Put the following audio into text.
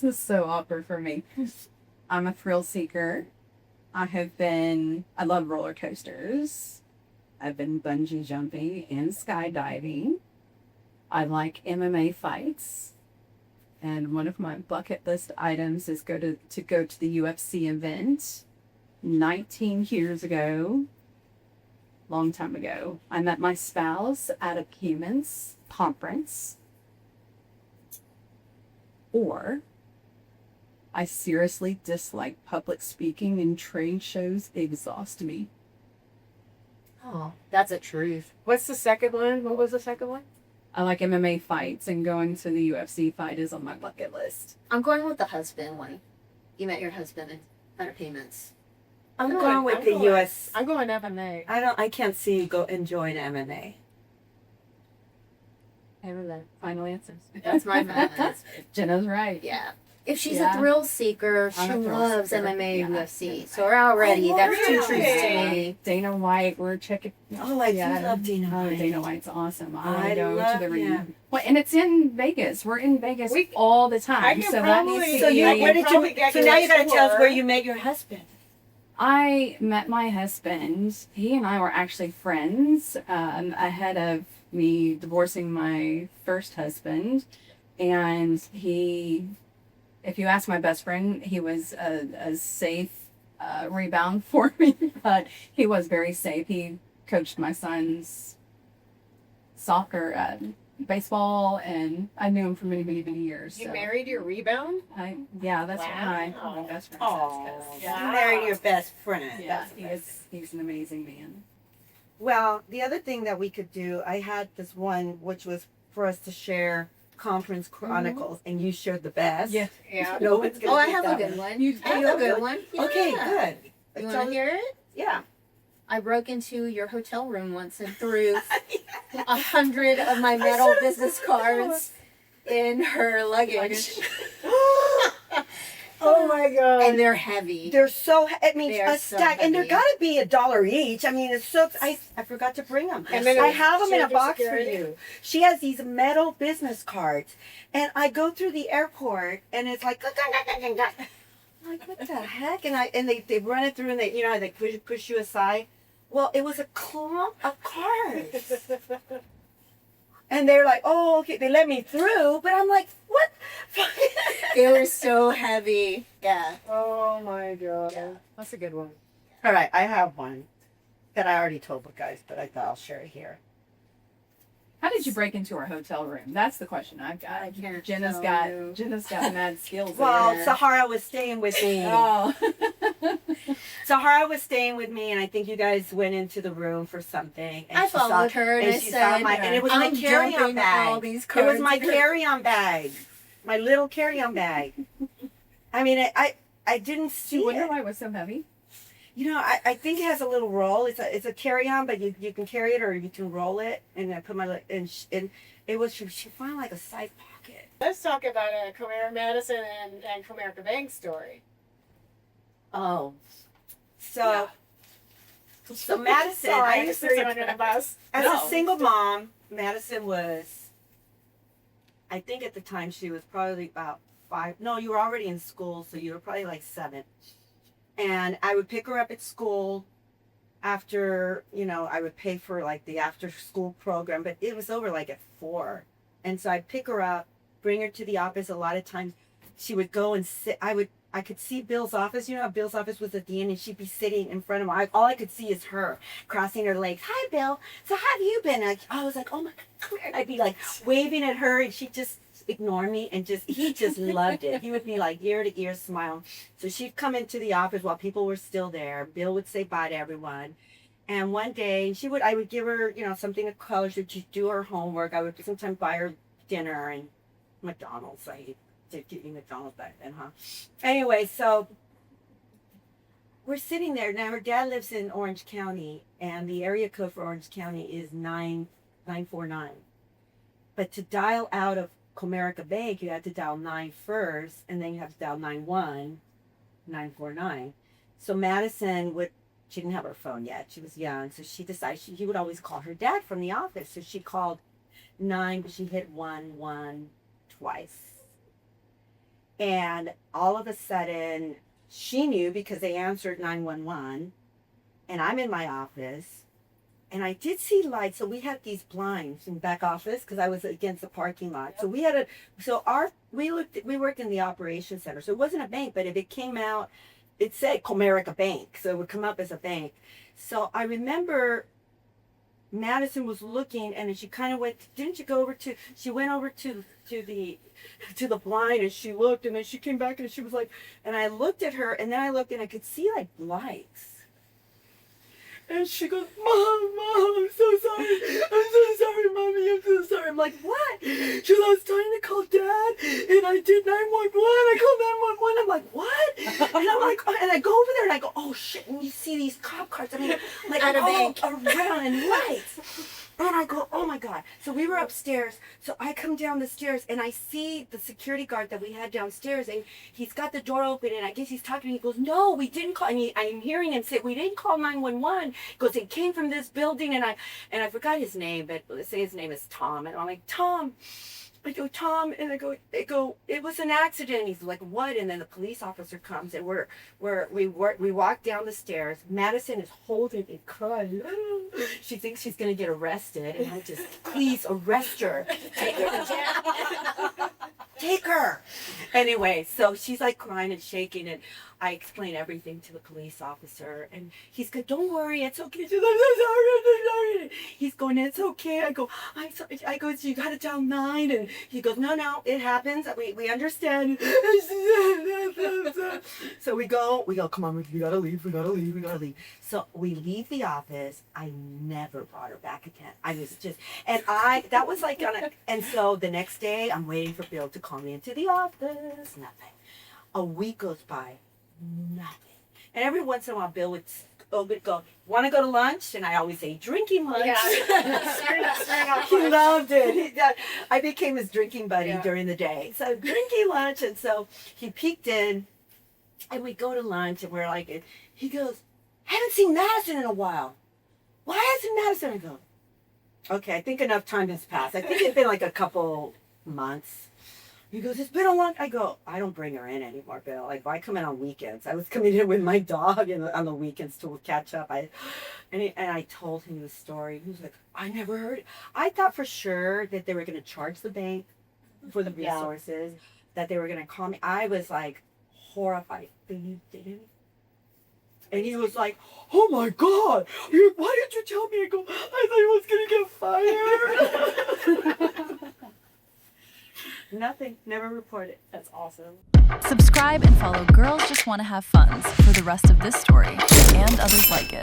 This is so awkward for me. I'm a thrill seeker. I love roller coasters. I've been bungee jumping and skydiving. I like MMA fights. And one of my bucket list items is go to the UFC event. 19 years ago, long time ago, I met my spouse at a Humans conference. Or I seriously dislike public speaking and trade shows exhaust me. Oh, that's a truth. What's the second one? What was the second one? I like MMA fights, and going to the UFC fight is on my bucket list. I'm going with the husband one. You met your husband in entertainments. I'm going with the US. I'm going MMA. I can't see you go enjoying MMA. Final answers. That's my answer. Jenna's right. Yeah. If she's Yeah. a thrill seeker, she I'm a thrill loves seeker. MMA Yeah, and UFC. yeah. So we're already, Oh, that's two truths to really? me. Dana White, we're checking. Oh, I do love Dana Oh, White. Dana White's awesome. I I go love to the him. Well, and it's in Vegas. We're in Vegas We- all the I time. can So that needs probably- to So be. you, I where can did probably you? get So you now a you gotta tell us tour. where you met your husband. I met my husband. He and I were actually friends ahead of me divorcing my first husband. And if you ask my best friend, he was a safe rebound for me, but he was very safe. He coached my son's soccer, baseball, and I knew him for many, many, many years. You so married your rebound? yeah, that's what Wow. my best friend Oh, says. you Wow. married your best friend. Yeah, he's an amazing man. Well, the other thing that we could do, I had this one which was for us to share conference chronicles, and you shared the best. Yeah. Yeah. No one's gonna Oh, I beat have a that good one. one. You- I have a good one. Okay, Yeah. good. You want to hear it? Yeah. I broke into your hotel room once and threw 100 of my metal business cards in her luggage. Oh my god. And they're heavy. They're so. I mean, They are a so stack, and they're heavy. gotta be $1 each. I mean, it's so. I forgot to bring them. And then I it have them in a shared your box for security? you. She has these metal business cards, and I go through the airport, and it's like, I'm like, what the heck? And they run it through, and they how they push you aside. Well, it was a clump of cards. And they're like, oh, okay. They let me through, but I'm like, what? They were so heavy. Yeah. Oh my god. Yeah. That's a good one. All right, I have one that I already told the guys, but I thought I'll share it here. How did you break into our hotel room? That's the question I've got. I can't Jenna's tell got you. Jenna's got mad skills. Well, there. Sahara was staying with me. Oh. Sahara was staying with me, and I think you guys went into the room for something. And I she saw- followed her and I she saw said, my, and it was my I'm carry-on dumping bag. all these It cards. was my in her- carry-on bag, my little carry-on bag. I mean, I didn't see You wonder it. why it was so heavy? You know, I think it has a little roll. It's a carry-on, but you can carry it or you can roll it. And I put my and it was she found like a side pocket. Let's talk about a Comerica Madison and Comerica Bank story. Oh, so Madison. Sorry, I I used just threw to you under the bus. As No. a single mom, Madison was, I think at the time she was probably about 5. No, you were already in school, so you were probably like 7. And I would pick her up at school after, I would pay for like the after school program, but it was over like at 4. And so I'd pick her up, bring her to the office. A lot of times she would go and sit. I could see Bill's office. You know how Bill's office was at the end, and she'd be sitting in front of him. All I could see is her crossing her legs. Hi, Bill. So how have you been? I was like, oh my God. I'd be like waving at her, and she'd just ignore me, and he just loved it. He would be like ear to ear smile. So she'd come into the office while people were still there. Bill would say bye to everyone. And one day I would give her, something to college to do her homework. I would sometimes buy her dinner and McDonald's. I did eat McDonald's back then, huh? Anyway, so we're sitting there. Now her dad lives in Orange County, and the area code for Orange County is 949. But to dial out of Comerica Bank, you have to dial 9 first, and then you have to dial 949. So Madison she didn't have her phone yet. She was young, so she decided he would always call her dad from the office. So she called 9, but she hit 1 twice. And all of a sudden, she knew because they answered 911. And I'm in my office. And I did see lights. So we had these blinds in the back office because I was against the parking lot. So we had we worked in the operations center. So it wasn't a bank, but if it came out, it said Comerica Bank. So it would come up as a bank. So I remember Madison was looking, and then she kind of went. Didn't you go over to? She went over to the blind, and she looked, and then she came back, and she was like, and I looked at her, and then I looked, and I could see like lights. And she goes, Mom, I'm so sorry. I'm so sorry, Mommy. I'm so sorry. I'm like, what? She goes, I was trying to call Dad, and I did 911. I called 911. I'm like, what? And I'm like, and I go over there, and I go, oh, shit. And you see these cop cars, I mean, like, At a bank. around and lights. And I go, oh, my God. So we were upstairs. So I come down the stairs, and I see the security guard that we had downstairs, and he's got the door open, and I guess he's talking, and he goes, no, we didn't call. And I'm hearing him say, we didn't call 911. He goes, it came from this building, and I forgot his name, but let's say his name is Tom. And I'm like, Tom. I go, Tom, and they go, it was an accident. He's like, what? And then the police officer comes, and we walk down the stairs. Madison is holding and crying. She thinks she's gonna get arrested, and I just, please arrest her. Take her to jail. Take her. Anyway, so she's like crying and shaking, and I explain everything to the police officer, and he's going, don't worry, it's okay. She's like, I'm sorry. He's going, it's okay. I go, I'm sorry. I go, you got to dial 9, and he goes, no, it happens. We understand. So we go, come on, we gotta leave. So we leave the office. I never brought her back again. I was just, that was like and so the next day I'm waiting for Bill to call me into the office. Nothing. A week goes by. Nothing. And every once in a while Bill would go, want to go to lunch? And I always say, drinking lunch. Yeah. He loved it. I became his drinking buddy during the day. So drinking lunch, and so he peeked in, and we go to lunch, and we're like, he goes, haven't seen Madison in a while. Why hasn't Madison? I go, okay, I think enough time has passed. I think it's been like a couple months. He goes, it's been a long. I go, I don't bring her in anymore, Bill. Like, I come in on weekends. I was coming in with my dog on the weekends to catch up. And I told him the story. He was like, I never heard it. I thought for sure that they were going to charge the bank for the resources, that they were going to call me. I was like horrified. But you didn't. And he was like, oh my God, why did you tell me? I go, I thought he was going to get fired. Nothing, never reported. That's awesome. Subscribe and follow Girls Just Want to Have Funs for the rest of this story and others like it.